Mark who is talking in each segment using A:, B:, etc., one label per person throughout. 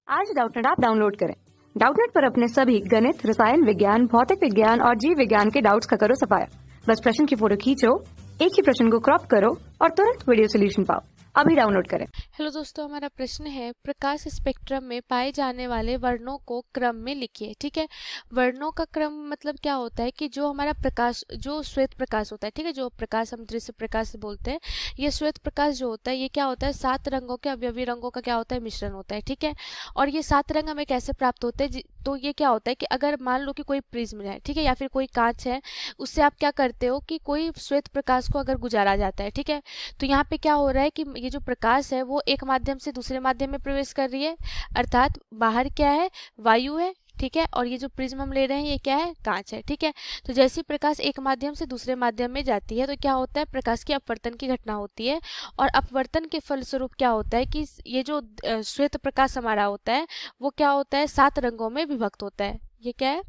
A: आज Doubtnut app download करें। Doubtnut पर अपने सभी गणित, रसायन विज्ञान, भौतिक विज्ञान और जीव विज्ञान के डाउट्स का करो सफाया। बस प्रश्न की फोटो खींचो, एक ही प्रश्न को क्रॉप करो और तुरंत वीडियो सोल्यूशन पाओ। अभी डाउनलोड करें।
B: हेलो दोस्तों, हमारा प्रश्न है प्रकाश स्पेक्ट्रम में पाए जाने वाले वर्णों को क्रम में लिखिए। ठीक है, वर्णों का क्रम मतलब क्या होता है कि जो हमारा प्रकाश, जो श्वेत प्रकाश होता है, ठीक है, जो प्रकाश हम दृश्य प्रकाश से बोलते हैं, ये श्वेत प्रकाश जो होता है ये क्या होता है, 7 रंगों के अवयवी रंगों का क्या होता है, मिश्रण होता है। ठीक है, और ये 7 रंग हमें कैसे प्राप्त होते हैं, तो ये क्या होता है कि अगर मान लो कि कोई प्रिज्म है, ठीक है, या फिर कोई कांच है, उससे आप क्या करते हो कि कोई श्वेत प्रकाश को अगर गुजारा जाता है, ठीक है, तो यहाँ पे क्या हो रहा है कि ये जो प्रकाश है वो एक माध्यम से दूसरे माध्यम में प्रवेश कर रही है, अर्थात बाहर क्या है, वायु है। ठीक है, और ये जो प्रिज्म हम ले रहे हैं ये क्या है, कांच है। ठीक है, तो जैसे प्रकाश एक माध्यम से दूसरे माध्यम में जाती है तो क्या होता है, प्रकाश की अपवर्तन की घटना होती है, और अपवर्तन के फलस्वरूप क्या होता है कि ये जो श्वेत प्रकाश हमारा होता है वो क्या होता है, 7 रंगों में विभक्त होता है। ये क्या है,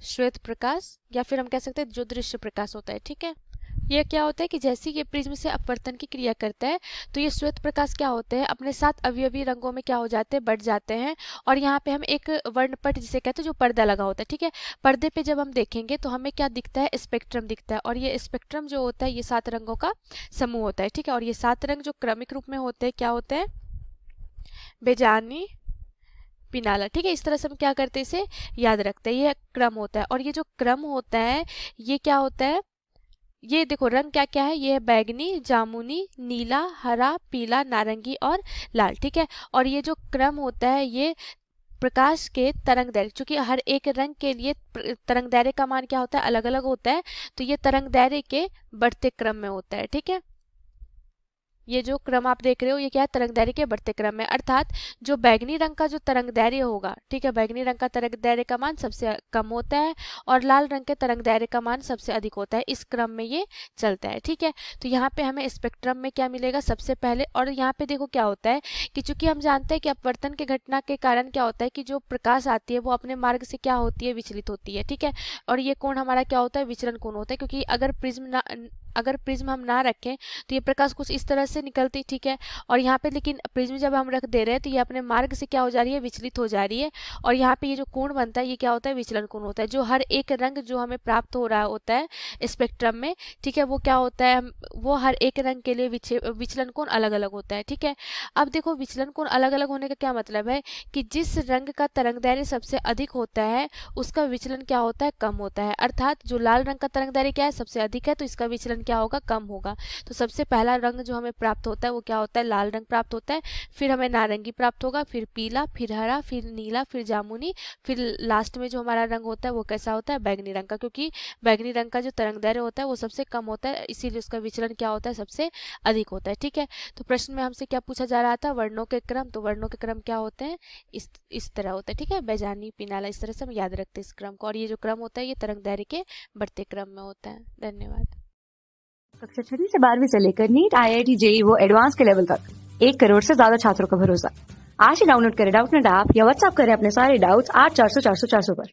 B: श्वेत प्रकाश, या फिर हम कह सकते हैं जो दृश्य प्रकाश होता है। ठीक है, ये क्या होता है कि जैसे ये प्रिज्म से अपवर्तन की क्रिया करता है तो ये श्वेत प्रकाश क्या होते हैं, अपने 7 अवयवी रंगों में क्या हो जाते हैं, बढ़ जाते हैं। और यहाँ पे हम एक वर्णपट जिसे कहते हैं, जो पर्दा लगा होता है, ठीक है, पर्दे पे जब हम देखेंगे तो हमें क्या दिखता है, स्पेक्ट्रम दिखता है। और ये स्पेक्ट्रम जो होता है ये 7 रंगों का समूह होता है। ठीक है, और ये 7 रंग जो क्रमिक रूप में होते हैं क्या होते हैं, बेजानी, पिनाला। ठीक है, इस तरह से हम क्या करते हैं, इसे याद रखते हैं, ये क्रम होता है। और ये जो क्रम होता है ये क्या होता है, ये देखो रंग क्या क्या है, ये है बैगनी, जामुनी, नीला, हरा, पीला, नारंगी और लाल। ठीक है, और ये जो क्रम होता है ये प्रकाश के तरंग दैर्घ्य, चूंकि हर एक रंग के लिए तरंग दैर्घ्य का मान क्या होता है, अलग अलग होता है, तो ये तरंग दैर्घ्य के बढ़ते क्रम में होता है। ठीक है, ये जो क्रम आप देख रहे हो ये क्या है, तरंग दैर्घ्य के बढ़ते क्रम में, अर्थात जो बैगनी रंग का जो तरंग दैर्घ्य होगा, ठीक है, बैगनी रंग का तरंग दैर्घ्य का मान सबसे कम होता है और लाल रंग के तरंग दैर्घ्य का मान सबसे अधिक होता है। इस क्रम में ये चलता है। ठीक है, तो यहाँ पे हमें स्पेक्ट्रम में क्या मिलेगा सबसे पहले, और यहाँ पे देखो क्या होता है कि चूंकि हम जानते हैं कि अपवर्तन की घटना के कारण क्या होता है कि जो प्रकाश आती है वो अपने मार्ग से क्या होती है, विचलित होती है। ठीक है, और ये कोण हमारा क्या होता है, विचलन कोण होता है, क्योंकि अगर प्रिज्म हम ना रखें तो ये प्रकाश कुछ इस तरह से निकलती। ठीक है, और यहाँ पे लेकिन प्रिज्म जब हम रख दे रहे हैं तो ये अपने मार्ग से क्या हो जा रही है, विचलित हो जा रही है, और यहाँ पे ये जो कोण बनता है ये क्या होता है, विचलन कोण होता है। जो हर एक रंग जो हमें प्राप्त हो रहा होता है स्पेक्ट्रम में, ठीक है, वो क्या होता है, वो हर एक रंग के लिए विचलन कोण अलग अलग होता है। ठीक है, अब देखो विचलन कोण अलग अलग होने का क्या मतलब है कि जिस रंग का तरंग दैर्घ्य सबसे अधिक होता है उसका विचलन क्या होता है, कम होता है, अर्थात जो लाल रंग का तरंग दैर्घ्य क्या है, सबसे अधिक है, तो इसका विचलन क्या होगा, कम होगा। तो सबसे पहला रंग जो हमें प्राप्त होता है वो क्या होता है, लाल रंग प्राप्त होता है, फिर हमें नारंगी प्राप्त होगा, फिर पीला, फिर हरा, फिर नीला, फिर जामुनी, फिर लास्ट में जो हमारा रंग होता है वो कैसा होता है, बैगनी रंग का, क्योंकि बैगनी रंग का जो तरंग दैर्घ्य होता है वो सबसे कम होता है, इसीलिए उसका विचलन क्या होता है, सबसे अधिक होता है। ठीक है, तो प्रश्न में हमसे क्या पूछा जा रहा था, वर्णों के क्रम, तो वर्णों के क्रम क्या होते हैं, इस तरह होता है। ठीक है, बेजानी, पिनाला, इस तरह से हम याद रखते हैं इस क्रम को, और ये जो क्रम होता है ये तरंग दैर्घ्य के बढ़ते क्रम में होता है। धन्यवाद।
A: कक्षा 6 से 12वीं से लेकर नीट, IIT, JEE वो एडवांस के लेवल तक 1 करोड़ से ज्यादा छात्रों का भरोसा। आज ही डाउनलोड करें डाउटनेट ऐप या व्हाट्सएप करें अपने सारे डाउट्स 8400 400 400 पर।